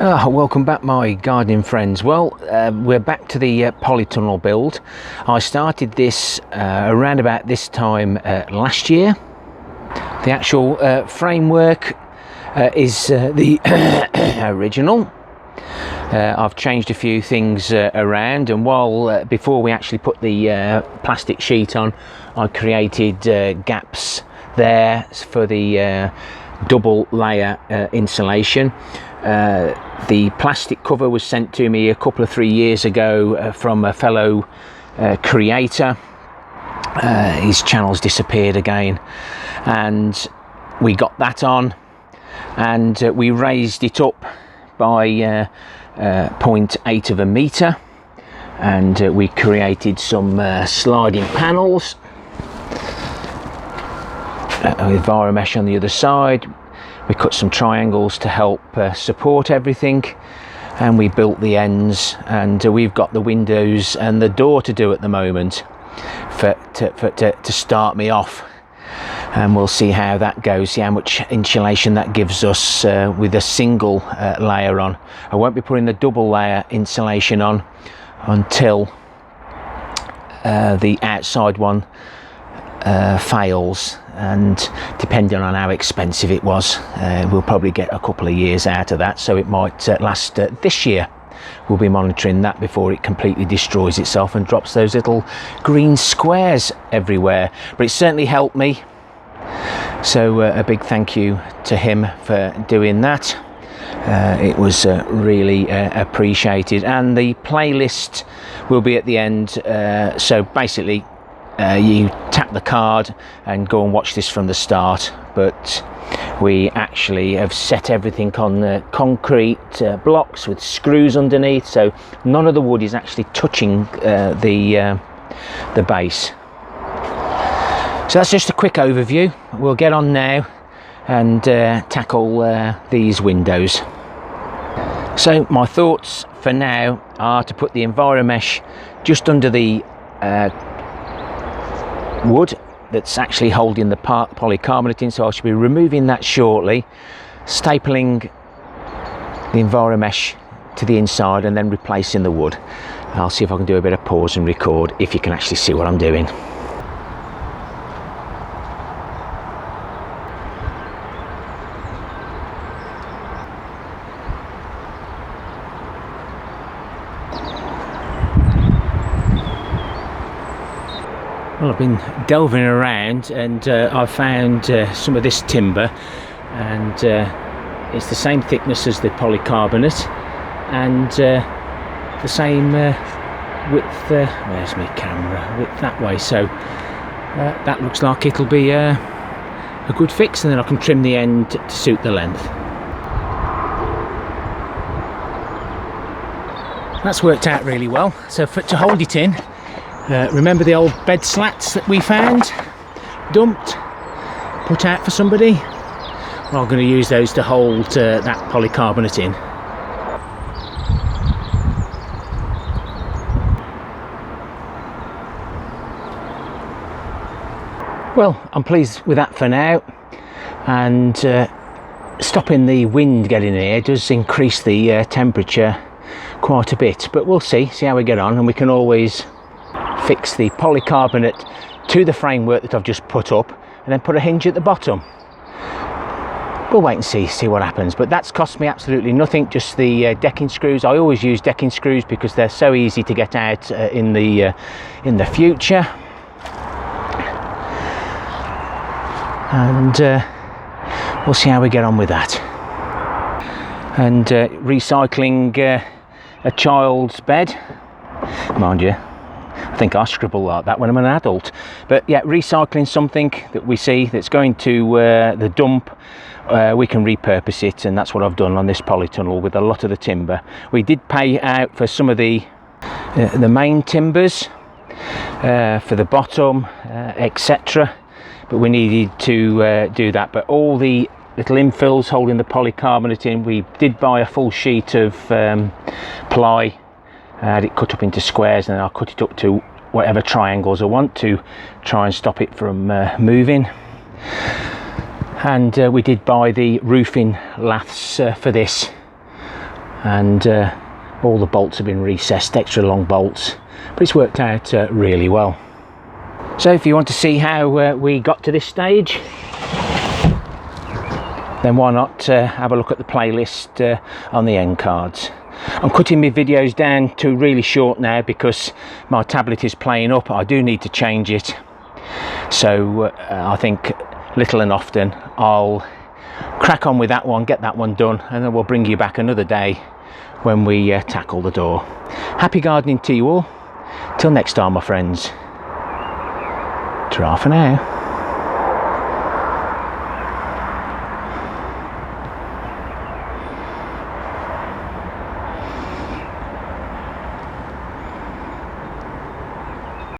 Welcome back, my gardening friends. Well, we're back to the polytunnel build. I started this around about this time last year. The actual framework is the original. I've changed a few things around, and while before we actually put the plastic sheet on, I created gaps there for the double layer insulation. The plastic cover was sent to me a couple of 3 years ago from a fellow creator. His channel's disappeared again, and we got that on, and we raised it up by 0.8 of a meter, and we created some sliding panels with Enviromesh on the other side. We cut some triangles to help support everything, and we built the ends, and we've got the windows and the door to do at the moment to start me off, and we'll see how that goes, see how much insulation that gives us with a single layer on. I won't be putting the double layer insulation on until the outside one fails, and depending on how expensive it was, we'll probably get a couple of years out of that, so it might last this year. We'll be monitoring that before it completely destroys itself and drops those little green squares everywhere. But it certainly helped me, so a big thank you to him for doing that. It was really appreciated, and the playlist will be at the end. So basically you tap the card and go and watch this from the start, but we actually have set everything on concrete blocks with screws underneath, so none of the wood is actually touching the base. So that's just a quick overview. We'll get on now and tackle these windows. So my thoughts for now are to put the Enviromesh just under the wood that's actually holding the polycarbonate in, so I should be removing that shortly, stapling the Enviromesh to the inside, and then replacing the wood. I'll see if I can do a bit of pause and record, if you can actually see what I'm doing. Well, I've been delving around, and I've found some of this timber, and it's the same thickness as the polycarbonate, and the same width. Where's my camera? Width that way. So that looks like it'll be a good fix, and then I can trim the end to suit the length. That's worked out really well. So to hold it in, remember the old bed slats that we found, dumped, put out for somebody? Well, I'm going to use those to hold that polycarbonate in. Well, I'm pleased with that for now, and stopping the wind getting here does increase the temperature quite a bit, but we'll see how we get on, and we can always fix the polycarbonate to the framework that I've just put up, and then put a hinge at the bottom. We'll wait and see what happens, but that's cost me absolutely nothing, just the decking screws. I always use decking screws because they're so easy to get out in the future, and we'll see how we get on with that. And recycling a child's bed, mind you, I think I scribble like that when I'm an adult, but yeah, recycling something that we see that's going to the dump, we can repurpose it, and that's what I've done on this polytunnel with a lot of the timber. We did pay out for some of the main timbers for the bottom, etc., but we needed to do that. But all the little infills holding the polycarbonate in, we did buy a full sheet of ply. I had it cut up into squares, and then I'll cut it up to whatever triangles I want to try and stop it from moving. And we did buy the roofing laths for this, and all the bolts have been recessed, extra long bolts, but it's worked out really well. So if you want to see how we got to this stage, then why not have a look at the playlist on the end cards. I'm cutting my videos down to really short now because my tablet is playing up. I do need to change it, so I think little and often I'll crack on with that one, get that one done, and then we'll bring you back another day when we tackle the door. Happy gardening to you all. Till next time, my friends. Ta-ra for now.